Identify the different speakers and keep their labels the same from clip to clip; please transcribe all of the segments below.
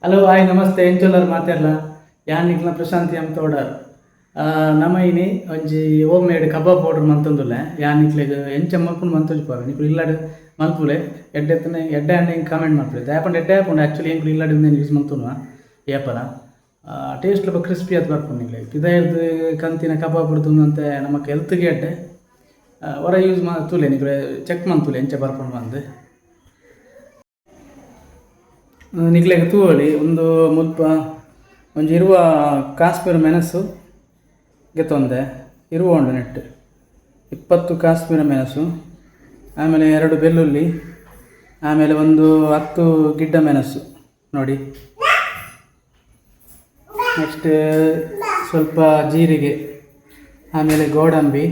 Speaker 1: Hello hi ನಮಸ್ತೆ ಎಂಚೊಲ್ಲರು ಮಾತಾಡಲ ಯಾನಿಕ್ಲ ಪ್ರಶಾಂತಿ ಅಂತ ತೋಡರ್ ನಮ್ಮ ಇನಿ ಒಂಜಿ ಹೋಮ್ ಮೇಡ್ ಕಬಾಬ್ ಪೌಡರ್ ಮಂತೊಂದುಲ್ಲೆ ಯಾನಿಕ್ಲೆಗ್ ಎಂಚ ಮಲ್ಪುಂಡು ಮಂತೊಂಜಿಪಾವೆ ನಿಕ್ಲು ಇಲ್ಲಾಡ್ ಮಲ್ಪುಲೆ ಎಡ್ಡೆತ್ತನೆ ಎಡ್ಡೆ ಅಂಡೆ ಹಿಂಗೆ ಕಾಮೆಂಟ್ ಮಾಡ್ಪುಲೆ ದಾಯಪಂಡು ಎಡ್ಡೆ ಆಪುಂಡು ಆ್ಯಕ್ಚುಲಿ ಎಂಕ್ಲು ಇಲ್ಲಾಡ್ ಯೂಸ್ ಮಂತುನ್ವ ಏಪಲ ಟೇಸ್ಟ್ ಲಬ ಕ್ರಿಸ್ಪಿ ಅದು ಬರ್ಪುಂಡು ನಿಕ್ಲೆ ಪಿದಾಯರ್ದು ಕಂತಿನ ಕಬಾಬ್ ಬಿಡ್ತುಂಡು ಅಂತ ನಮಕ್ ಹೆಲ್ತ್ಗೆ ಎಡ್ಡೆ ಹೊರ ಯೂಸ್ ತೂಲೆ ನಿಕ್ಲೆ ಚೆಕ್ ಮಂತುಲೆ ಎಂಚ ಬರ್ಪುಂಡು ಬಂದು ನಿಕ್ಲೆಗ್ ತೂವೊಲಿ ಒಂದು ಮುಲ್ಪ ಒಂಜಿ ಇರುವ ಕಾಶ್ಮೀರ ಮೆಣಸು ಗೆತ್ತೊಂದೆ ಇರುವ ಉಂಡು ನೆಟ್ 20 ಕಾಶ್ಮೀರ ಮೆಣಸು, ಆಮೇಲೆ 2 ಬೆಳ್ಳುಳ್ಳಿ, ಆಮೇಲೆ ಒಂದು 10 ಗಿಡ್ಡ ಮೆಣಸು ನೋಡಿ. ನೆಕ್ಸ್ಟ್ ಸ್ವಲ್ಪ ಜೀರಿಗೆ, ಆಮೇಲೆ ಗೋಡಂಬಿ,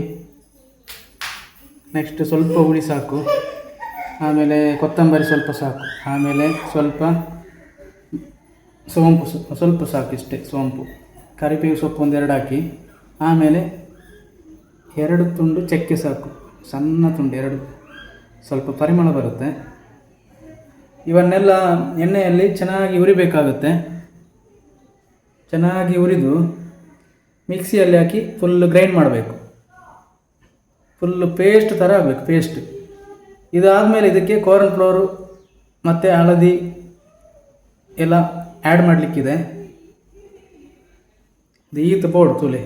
Speaker 1: ನೆಕ್ಸ್ಟ್ ಸ್ವಲ್ಪ ಹುಳಿ ಸಾಕು, ಆಮೇಲೆ ಕೊತ್ತಂಬರಿ ಸ್ವಲ್ಪ ಸಾಕು, ಆಮೇಲೆ ಸ್ವಲ್ಪ ಸೋಂಪು ಸ್ವಲ್ಪ ಸಾಕು, ಇಷ್ಟೇ ಸೋಂಪು, ಕರಿಬೇವು ಸೊಪ್ಪು 1-2 ಹಾಕಿ, ಆಮೇಲೆ 2 ತುಂಡು ಚಕ್ಕೆ ಸಾಕು, ಸಣ್ಣ ತುಂಡು 2, ಸ್ವಲ್ಪ ಪರಿಮಳ ಬರುತ್ತೆ. ಇವನ್ನೆಲ್ಲ ಎಣ್ಣೆಯಲ್ಲಿ ಚೆನ್ನಾಗಿ ಉರಿಬೇಕಾಗುತ್ತೆ. ಚೆನ್ನಾಗಿ ಉರಿದು ಮಿಕ್ಸಿಯಲ್ಲಿ ಹಾಕಿ ಫುಲ್ಲು ಗ್ರೈಂಡ್ ಮಾಡಬೇಕು, ಫುಲ್ಲು ಪೇಸ್ಟ್ ಥರ ಆಗಬೇಕು, ಪೇಸ್ಟ್. ಇದಾದಮೇಲೆ ಇದಕ್ಕೆ ಕಾರ್ನ್ ಫ್ಲೋರು ಮತ್ತು ಹಳದಿ ಎಲ್ಲ ಆ್ಯಡ್ ಮಾಡಲಿಕ್ಕಿದೆ. ಇದು ಈತ ಪೌಡ್ರ್ ತೂಲೆ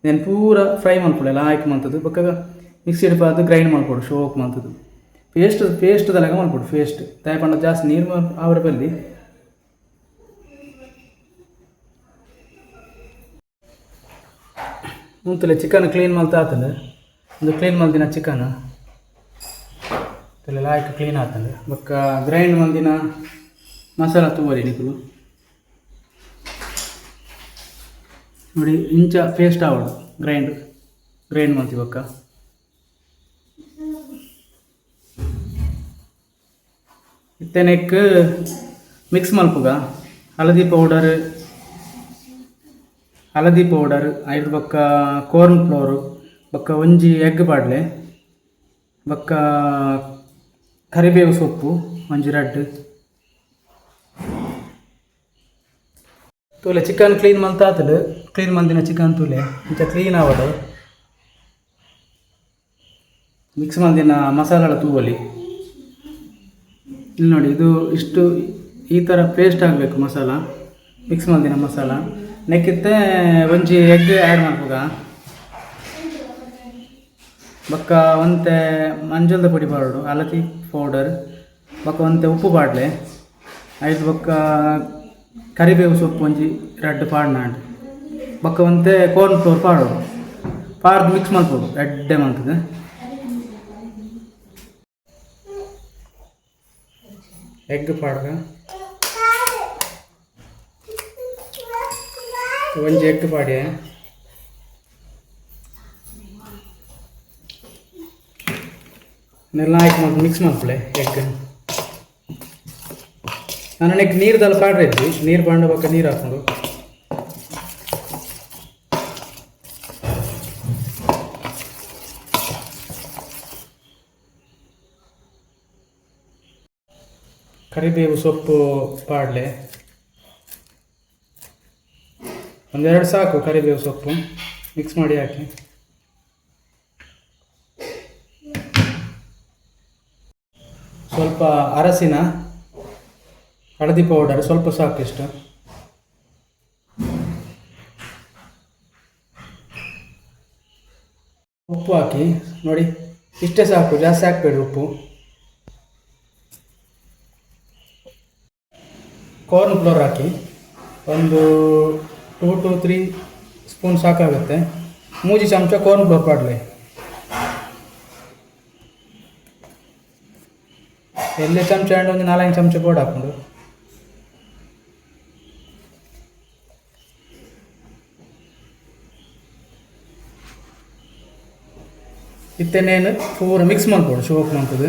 Speaker 1: ನಾನು ಪೂರ ಫ್ರೈ ಮಾಡ್ಕೊಡು ಎಲ್ಲ ಹಾಕಿ ಮಾಡ್ತದ್ದು ಬೊಕ್ಕ ಮಿಕ್ಸಿ ಹಿಡ್ಪಾದು ಗ್ರೈಂಡ್ ಮಾಡ್ಕೊಡು ಶೋಕ್ ಮಾಡ್ತದ್ದು ಪೇಸ್ಟ್ದೆಲ್ಲ ಮಾಡ್ಕೊಡು ಪೇಸ್ಟ್ ತಾಯ್ಪಂಡ ಜಾಸ್ತಿ ನೀರು ಅವರ ಬಲ್ಲಿ. ಮುಂತಲೆ ಚಿಕನ್ ಕ್ಲೀನ್ ಮಾಡ್ತಾ ಆತಂದೆ ಒಂದು ಕ್ಲೀನ್ ಮಾಡ್ದಿನ ಚಿಕನ್ ತಲೆಲ್ಲ ಹಾಕಿ ಕ್ಲೀನ್ ಆಗ್ತದೆ. ಬೊಕ್ಕ ಗ್ರೈಂಡ್ ಮಂದಿನ ಮಸಾಲ ತೂವರಿ ನಿಕುಲು ನೋಡಿ ಇಂಚ ಪೇಸ್ಟ್ ಆವಡು ಗ್ರೈಂಡ್ ಮಾಡ್ತೀವಿ. ಬೊಕ್ಕ ಇತ್ತನೆಕ್ ಮಿಕ್ಸ್ ಮಲ್ಪುಗ ಹಳದಿ ಪೌಡರ್ ಐದು ಬೊಕ್ಕ ಕಾರ್ನ್ ಫ್ಲೋರು ಬೊಕ್ಕ ಒಂಜಿ ಎಗ್ ಪಾಡ್ಲೆ ಬೊಕ್ಕ ಕರಿಬೇವು ಸೊಪ್ಪು ಒಂಜಿ 2 ತೂಲೆ ಚಿಕನ್ ಕ್ಲೀನ್ ಮಲ್ತಾತಡು. ಕ್ಲೀನ್ ಮಂದಿನ ಚಿಕನ್ ತೂಲೆ ಇಂಚ ಕ್ಲೀನ್ ಆವಡು ಮಿಕ್ಸ್ ಮಂದಿನ ಮಸಾಲ ತೂವಲಿ. ಇಲ್ಲಿ ನೋಡಿ ಇದು ಇಷ್ಟು ಈ ಥರ ಪೇಸ್ಟ್ ಆಗಬೇಕು ಮಸಾಲ, ಮಿಕ್ಸ್ ಮಂದಿನ ಮಸಾಲ. ನೆಕ್ಕಿತ್ತೆ ಒಂಜಿ ಎಗ್ ಆ್ಯಡ್ ಮಾಡ್ಬೋದ ಬೊಕ್ಕ ಒಂತೆ ಮಂಜಲ್ದ ಪುಡಿ ಪಾಡು, ಹಳದಿ ಪೌಡರ್ ಬೊಕ್ಕ ಒಂತೆ ಉಪ್ಪು ಪಾಡ್ಲೆ ಐದು ಬೊಕ್ಕ ಕರಿಬೇವು ಸೊಪ್ಪು ಒಂಜಿ 2 ಪಾಡ್ನಾಡು ಬೊಕ್ಕ ಒಂತೆ ಕಾರ್ನ್ ಫ್ಲೋರ್ ಪಾಡ್ದು ಮಿಕ್ಸ್ ಮಾಡ್ಬೋದು ಎಡ್ಡೆ ಮಾಡ್ತದೆ. ಎಗ್ ಪಾಡ್ಗ ಒಂಜಿ ಎಗ್ ಪಾಡ್ಯ ನೆಲ್ಲ ಹಾಕಿ ಮಾಡಿ ಮಿಕ್ಸ್ ಮಾಡ್ಕೊಳ್ಳೆ ಎಗ್. ನಾನು ನೆಕ್ ನೀರ್ದಲ್ಲ ಪಾಡ್ರಿ ನೀರು ಪಾಂಡ ಬೊಕ್ಕ ನೀರು ಹಾಕೊಂಡು ಕರಿಬೇವು ಸೊಪ್ಪು ಪಾಡ್ಲೆ 1-2 ಸಾಕು. ಕರಿಬೇವು ಸೊಪ್ಪು ಮಿಕ್ಸ್ ಮಾಡಿ ಹಾಕಿ ಸ್ವಲ್ಪ ಅರಸಿನ ಹಳದಿ ಪೌಡರ್ ಸ್ವಲ್ಪ ಸಾಕು, ಇಷ್ಟು. ಉಪ್ಪು ಹಾಕಿ ನೋಡಿ ಇಷ್ಟೇ ಸಾಕು, ಜಾಸ್ತಿ ಹಾಕಬೇಡಿ ಉಪ್ಪು. ಕಾರ್ನ್ ಫ್ಲೋರ್ ಹಾಕಿ ಒಂದು 2 to 3 ಸ್ಪೂನ್ ಸಾಕಾಗುತ್ತೆ. 3 ಚಮಚ ಕಾರ್ನ್ ಫ್ಲೋರ್ ಪಾಡ್ಲೆ ಎಲ್ಲೇ ಚಮಚ ಅಂಡ್ ಒಂದು 4-5 ಚಮಚ ಪೌಡರ್ ಹಾಕೊಂಡು ಇತ್ತೇನೇನು ಪೂರ ಮಿಕ್ಸ್ ಮಾಡ್ಕೊಡು. ಶೋಕ್ ಮಾಡ್ತದೆ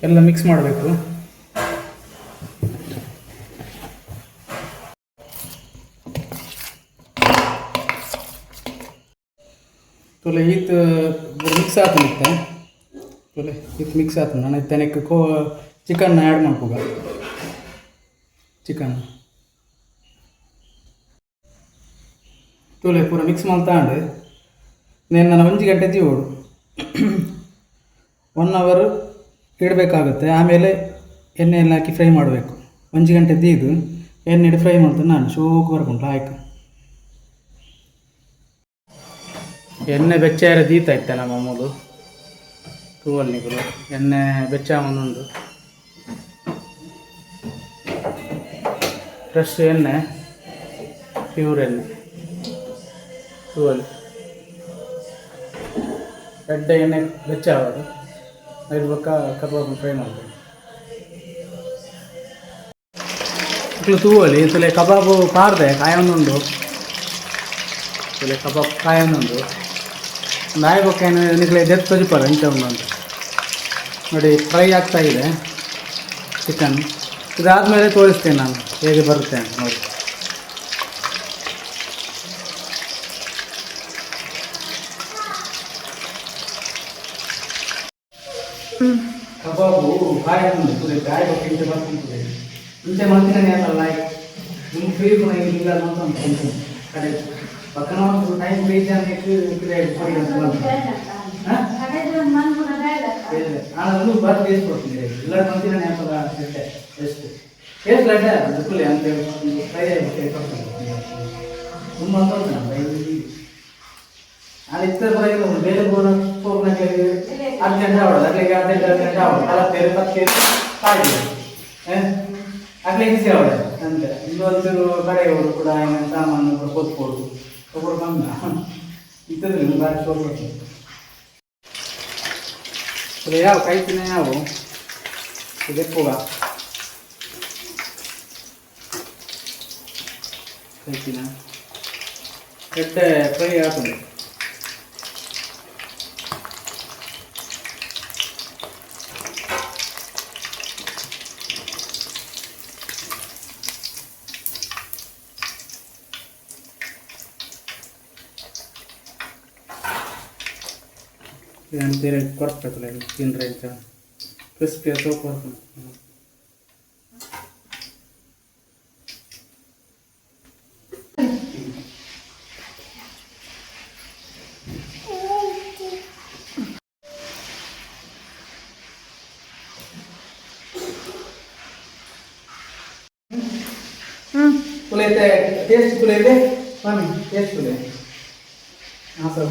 Speaker 1: ಎಲ್ಲ ಮಿಕ್ಸ್ ಮಾಡಬೇಕು. ತೊಲೆ ಈತ್ ಮಿಕ್ಸ್ ಆತನಿತ್ತೆ ತೊಲೆ ಈತ್ ಮಿಕ್ಸ್ ಆತ ನಾನು ಇತ್ತೇನಕ್ಕೆ ಚಿಕನ್ನ ಆ್ಯಡ್ ಮಾಡ್ಕೋಗ ಚಿಕನ್ ತೂಲೆ ಪೂರ ಮಿಕ್ಸ್ ಮಾಡ್ತಾಂಡು నేను ನಾನು 1 ಗಂಟೆ ತೀವೋಡು 1 ಅವರ್ ಇಡಬೇಕಾಗುತ್ತೆ. ಆಮೇಲೆ ಎಣ್ಣೆಯಲ್ಲಿ ಹಾಕಿ ಫ್ರೈ ಮಾಡಬೇಕು. 1 ಗಂಟೆ ತೀದು ಎಣ್ಣೆ ಫ್ರೈ ಮಾಡ್ತಾನೆ ನಾನು ಶೋಕು ಬರ್ಕೊಂಡು ಆಯ್ತು. ಎಣ್ಣೆ ಬೆಚ್ಚಾರ ದೀತ ಇತ್ತೆ ನಮ್ಮ ಅಮ್ಮದು ತೂವಲ್ನಿಗಳು ಎಣ್ಣೆ ಬೆಚ್ಚ ಒಂದೊಂದು ಫ್ರೆಶ್ ಎಣ್ಣೆ ಪ್ಯೂರ್ ಎಣ್ಣೆ ತೂವಲ್ ರೆಡ್ ಎಣ್ಣೆ ಬೆಚ್ಚ ಆಗೋದು ಅದ್ರ ಪಕ್ಕ ಕಬಾಬ್ ಫ್ರೈ ಮಾಡಬೇಕು. ಮಕ್ಕಳು ತೂವಲಿ ತುಲೆ ಕಬಾಬು ಪಾರ್ದೆ ಕಾಯೊಂದುಂಡು ತುಲೆ ಕಬಾಬ್ ಕಾಯೊಂದುಂಡು ಒಂದು ಆಯ್ಬೇಕೇನು ನಿಕ್ಲೆ ಜೆತ್ ತೊಜಿಪಾರ ಇಂಥ ಒಂದೊಂದು ನೋಡಿ ಫ್ರೈ ಆಗ್ತಾ ಇದೆ ಚಿಕನ್. ಇದಾದಮೇಲೆ ತೋರಿಸ್ತೇನೆ ನಾನು ಹೇಗೆ ಬರುತ್ತೆ ಅಂತ ನೋಡಿ. ಕಬಾಬು ಕಾಯೊಂದು ತುಲೆ ಆಯ್ಬೇಕು ಇಂಚೆ ಬರ್ತಿರ್ತದೆ ಇಂಚೆ ಮಾಡ್ತೀನಿ ಅಲ್ಲ ನಿಮ್ಗೆ ಫ್ರೀ ಇಲ್ಲ ಅಂತ ಕಡೆ ಪಕ್ಕನ ಒಂದು ಟೈಮ್ ಬೇಜ ನಾನು ಬಾತ್ ಬೇಯಿಸ್ಕೊಡ್ತೀನಿ ಇಲ್ಲ ಮಾಡ್ತೀನಿ ನೆನಪಲ್ಲ ಎಷ್ಟು ಎಷ್ಟು ಲಡ್ಡ ಫುಲ್ ಅಂತ ಫ್ರೈ ತುಂಬ ಅಂತ ನಾನು ಇತ್ತ ಬರೋಲ್ಲ ಬೇರೆ ಬೋನ ಹೋಗ್ನಾಗೆ 10 ಗಂಟೆ ಆಗೋದು ಅಲ್ಲಿಗೆ 15 ಗಂಟೆ ಆಗೋದು ಕಲತ್ತೇವೆ ಮತ್ತೆ ಕಾಯಿದೆ ಅಗ್ಲಿಗೆ ಈಸಿ ಆಗೋದು ಅಂತ ಇನ್ನೊಂದು ಕಡೆಯವರು ಕೂಡ ಏನೇನು ಸಾಮಾನು ಕೂತ್ಕೊಡು ಒಬ್ಬರು ಬಂದ ಇಂಥದ್ರಲ್ಲಿ ಬಾರಿ ಶೋಕ ಅದು ಯಾವ ಕಾಯ್ತಿನ ಯಾವ ಇದೆಪ್ಪುಗ ಕಾಯ್ತಿನ ಕೆಟ್ಟ ಫ್ರೈ ಹಾಕೋದು ಬೇರೆ ಕೊರಬೇಕಲ್ಲ ತಿಂದರೆ ಅಂತ ಕ್ರಿಸ್ಪಿ ಸೋಪ್ ಬರ್ಕೊಂಡು ಕುಲೈತೆ ಟೇಸ್ಟ್ ಕುಲೈತೆ ಸ್ವಾಮಿ ಟೇಸ್ಟ್ ಕುಲೈ ಹಾಂ ಸರ್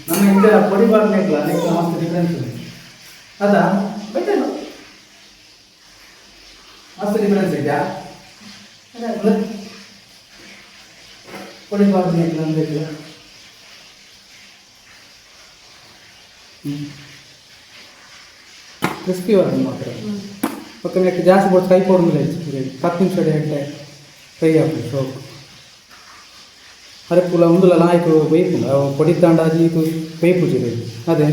Speaker 1: ನಮ್ಮ ಇಂದ ಪೊಡಿ ಬಾರ್ನೇಕ್ಲ ನೆಕ್ಲ ಮಸ್ತ್ ಡಿಫ್ರೆನ್ಸ್ ಇದೆ ಅದಾ ಮಸ್ತ್ ಡಿಫ್ರೆನ್ಸ್ ಇದೆಯಾ ಪೊಡಿ ಬಾರ್ನೇಕ್ಲ ಅಂದಿಲ್ಲ ಕ್ರಿಸ್ಪಿ ಬರ್ತದೆ ಮಾತ್ರ ಪಕ್ಕನೆ ಜಾಸ್ತಿ ಬೋಟ್ ಕೈ ಪೋಡಿಲ್ಲ 10 ನಿಮಿಷ ಗಂಟೆ ಫ್ರೈ ಆಗ್ತದೆ ಸೋಪ್ ಅರೆ ಪುಲ ಉಂದುಲ ನಾಯ್ಕು ಬೈಪುಲ ಪೊಡಿ ತಾಂಡ ಇದು ಬೈಪುಜಿರೋದು ಅದೇ